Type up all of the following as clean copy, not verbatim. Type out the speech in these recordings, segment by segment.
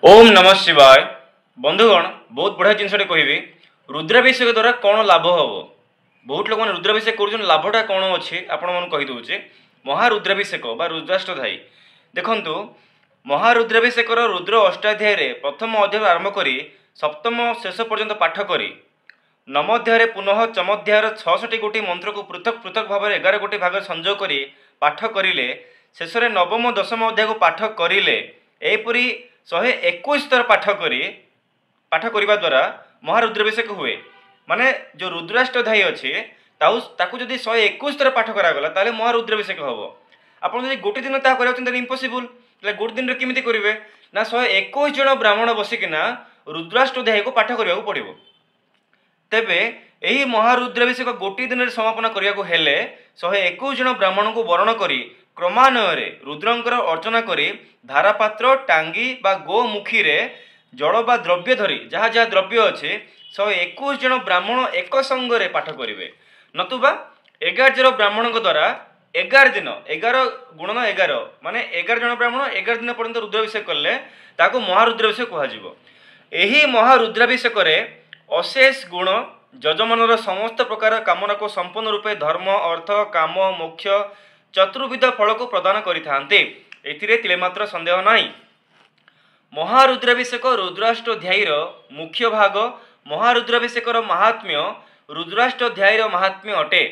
ओम नमः शिवाय। बंधुगण बहुत बढ़िया जिनटे कहि रुद्राभिषेक द्वारा कौन लाभ हम। बहुत लोग रुद्राभिषेक कर लाभटा कौन अच्छे आपण कहीदे। महारुद्राभिषेक बा रुद्राष्टधायी देखु महारुद्राभिषेक रुद्र अष्टाध्याय प्रथम अध्याय आरंभ कर सप्तम शेष पर्यंत पाठ कर नमोध्याय पुनः चमोध्यायर 66 गोटी मंत्र को पृथक पृथक भाव 11 गोटी भाग संयोग कर पाठ करें शेष नवम दशम अध्याय को पाठ करें एपरी 121 थर पाठ करने द्वारा महारुद्राभिषेक हुए। माने जो रुद्राष्टधायी अच्छे ताकू जदि 121 थर पाठ करागला ताले महारुद्राभिषेक हम। आप गोटे दिन ताकि इम्पॉसिबल गोटे दिन केमी करेंगे ना 121 जन ब्राह्मण बसिकिना रुद्राष्टध्यायी को पाठ करने पड़ो। तेबे यही महारुद्राभिषेक गोटे दिन समापन करने को हेले 121 जन ब्राह्मण को वर्ण करी क्रमान्वय रुद्रंकर अर्चना करी धारापात्र टांगी बा गोमुखी रे जड़ बा द्रव्य धरी जहाँ जहाँ द्रव्य अच्छे 121 जन ब्राह्मण एक संगे पाठ करेंगे। नतुबा 11 जन ब्राह्मण द्वारा 11 दिन 11 गुणन 11 माने 11 जन ब्राह्मण 11 दिन पर्यंत रुद्राभिषेक कले ताको महारुद्राभिषेक कहुजिबो। एही महारुद्राभिषेक रे अशेष गुण यजमानर समस्त प्रकार कामना को संपूर्ण रूपे धर्म अर्थ काम मोक्ष चतुर्विध फल को प्रदान करिथान्ते। एथिरे तिलेमात्र संदेह नाही। महारुद्राभिषेक रुद्राष्टध्यायीर मुख्य भाग महारुद्राभिषेकर महात्म्य रुद्राष्टध्यायीर महात्म्य अटे।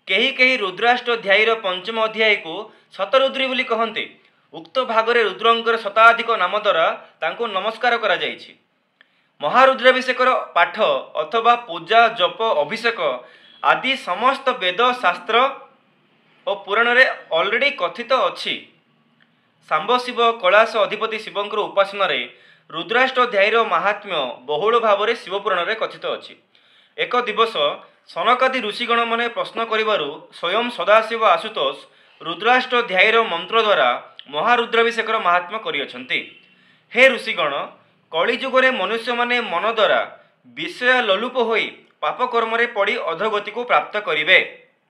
केही केही रुद्राष्टध्यायीर पंचम अध्याय को शतरुद्री बोली कहते। उक्त भागरे रुद्रंकर शताधिक नाम द्वारा तांको नमस्कार करा जायछि। महारुद्राभिषेकर पाठ अथवा पूजा जप अभिषेक आदि समस्त वेद शास्त्र और पुराण रे ऑलरेडी कथित अच्छी। सांब शिव कैलास अधिपति शिवंकर उपासना रे रुद्राष्टध्यायीर महात्म्य बहुल भाव में शिवपुराण रे कथित अच्छी। एक दिवस सनकादि ऋषिगण माने प्रश्न करिबारु स्वयं सदाशिव आशुतोष रुद्राष्टध्यायीर मंत्र द्वारा महारुद्राभिषेकर महात्म्य करियछन्ति। हे ऋषिगण कलिजुगरे मनुष्य माने मन द्वारा विषय लोलुप होई पाप कर्म रे पड़ी अधोगति को प्राप्त करिवे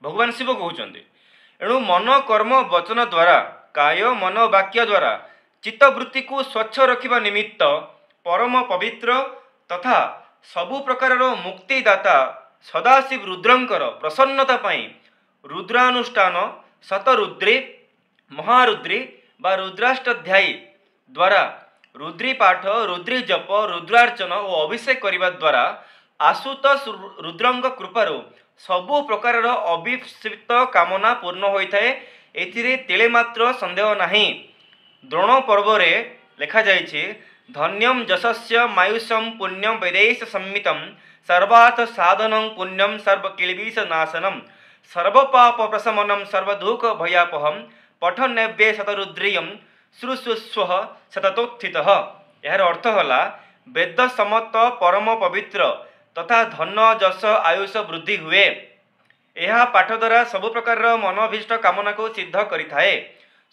भगवान शिव कहउछन्ति। एणु मन कर्म वचन द्वारा काय मन वाक्य द्वारा चित्तवृत्ति को स्वच्छ रखिबा निमित्त परम पवित्र तथा सबु प्रकार मुक्तिदाता सदाशिव रुद्रंकर प्रसन्नता पाई रुद्रानुष्ठान शतरुद्री महारुद्री बा रुद्राष्टध्यायी द्वारा रुद्री पाठ रुद्री जप रुद्रार्चन और अभिषेक करने द्वारा आशुतोष रुद्रंग कृपारू सबु प्रकार अभिषिक्त कामना पूर्ण होता है। एथिरे तेले मात्र संदेह नहीं। द्रोण पर्व रे लिखा जाइछि धन्यम जशस्य मायुषम पुण्यम वैदेश संमितम सर्वार्थ साधनं पुण्यम सर्वकिलबिष नाशनम सर्वपाप प्रशमनम सर्वदुख भयापहम पठन्नव्ये शतरुद्रियम श्रुश्रुस्व शततोत्थितः। यार अर्थ होला वेद सम्मत परम पवित्र तथा धन जश आयुष वृद्धि हुए। यह पाठ द्वारा सबु प्रकार मनोभीष्ट कामना को सिद्ध करिथाए।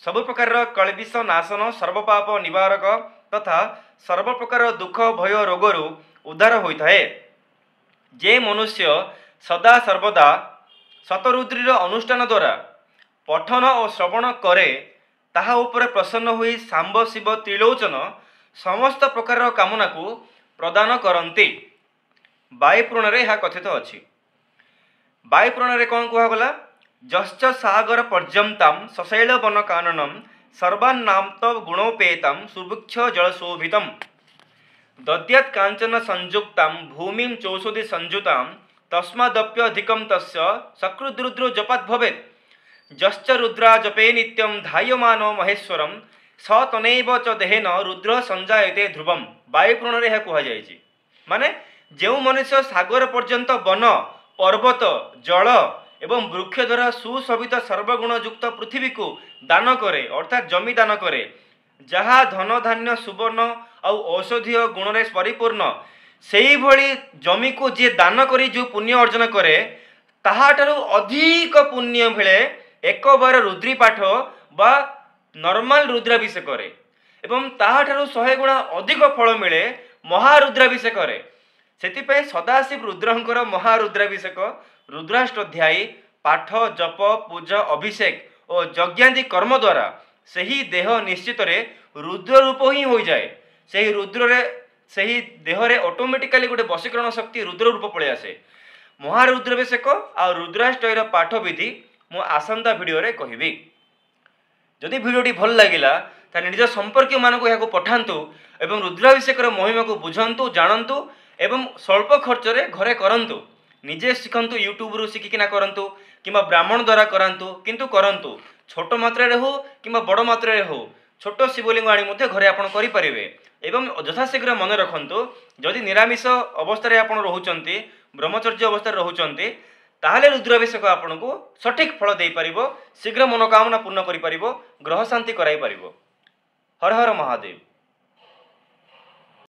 सबु प्रकार कलबिष नाशन सर्वपाप निवारक तथा सर्व प्रकार दुख भय रोगरु उद्धार होइथाए। जे मनुष्य सदा सर्वदा शतरुद्रीर अनुष्ठान द्वारा पठन और श्रवण करे ताहा उपरे प्रसन्न हुई सांब शिव त्रिलोचन समस्त प्रकार कामना को प्रदान करती। वायुपुराण रे यह कथित अच्छी। वायुपुराण रे कौन कहगला जश्च सागर पर्यंतम सशैल वन काननम सर्वान्नाम गुणोपेतम सुवृक्ष जलशोभितम दद्यत् कांचन संयुक्तम भूमिं चौषधि संयुताम तस्मादप्यधिकं तस्य सकृद्रुद्रो जपात् भवेत् जश्च रुद्रा जपे नित्यं धायमानो महेश्वरम स तनैव च देहेन रुद्र संजायते ध्रुवम। वायुपुराण रे यह कहा जायछि। माने जो मनुष्य सागर पर्यंत वन पर्वत जल एवं वृक्ष द्वारा सुशोभित सर्वगुण युक्त पृथ्वी को दान करे अर्थात जमी दान करे जहाँ धन धान्य सुवर्ण और औषधीय गुण रे परिपूर्ण सेही भली जमी को जे दान करी जो पुण्य अर्जन करे ताहाठारु अधिक पुण्य मिले एक बार रुद्री पाठ बा नॉर्मल रुद्राभिषेक करे एवं ताहाठारु 100 गुणा अधिक फल मिले महारुद्राभिषेक करे। सेतिपय सदाशिव रुद्रंकर महारुद्राभिषेक रुद्राष्टध्यायी पाठ जप पूजा अभिषेक और यज्ञादि कर्म द्वारा सही देह निश्चित रुद्र रूप ही हो जाए। ସେହି ରୁଦ୍ରରେ ସେହି ଦେହରେ ଅଟୋମେଟିକାଲି ଗୋଟେ ବଶୀକରଣ ଶକ୍ତି ରୁଦ୍ର ରୂପ ପଳେଇ ଆସେ। ମହାରୁଦ୍ରାଭିଷେକ ଆଉ ରୁଦ୍ରାଷ୍ଟୟର ପାଠ ବିଧି ମୁଁ ଆସନ୍ତା ଭିଡ଼ିଓରେ କହିବି। ଯଦି ଭିଡ଼ିଓଟି ଭଲ ଲାଗିଲା ତାହେଲେ ନିଜ ସମ୍ପର୍କୀୟମାନଙ୍କୁ ଏହାକୁ ପଠାନ୍ତୁ ଏବଂ ରୁଦ୍ରାଭିଷେକର ମହିମାକୁ ବୁଝନ୍ତୁ, ଜାଣନ୍ତୁ ଏବଂ ସ୍ୱଳ୍ପ ଖର୍ଚ୍ଚରେ ଘରେ କରନ୍ତୁ। ନିଜେ ଶିଖନ୍ତୁ, ୟୁଟ୍ୟୁବରୁ ଶିଖିକିନା କରନ୍ତୁ କିମ୍ବା ବ୍ରାହ୍ମଣ ଦ୍ୱାରା କରାନ୍ତୁ, କିନ୍ତୁ କରନ୍ତୁ। ଛୋଟ ମାତ୍ରାରେ ହେଉ କିମ୍ବା ବଡ଼ ମାତ୍ରାରେ ହେଉ, ଛୋଟ ଶିବଲିଙ୍ଗ ଆଣି ମଧ୍ୟ ଘରେ ଆପଣ କରିପାରିବେ। ଏବଂ ଯଥାଶୀଘ୍ର ମନେ ରଖନ୍ତୁ, ଯଦି ନିରାମିଷ ଅବସ୍ଥାରେ ଆପଣ ରହୁଛନ୍ତି, ବ୍ରହ୍ମଚର୍ଯ୍ୟ ଅବସ୍ଥାରେ ରହୁଛନ୍ତି, ତାହେଲେ ରୁଦ୍ରାଭିଷେକ ଆପଣଙ୍କୁ ସଠିକ୍ ଫଳ ଦେଇପାରିବ, ଶୀଘ୍ର ମନୋକାମନା ପୂର୍ଣ୍ଣ କରିପାରିବ, ଗ୍ରହ ଶାନ୍ତି କରାଇପାରିବ। ହର ହର ମହାଦେବ।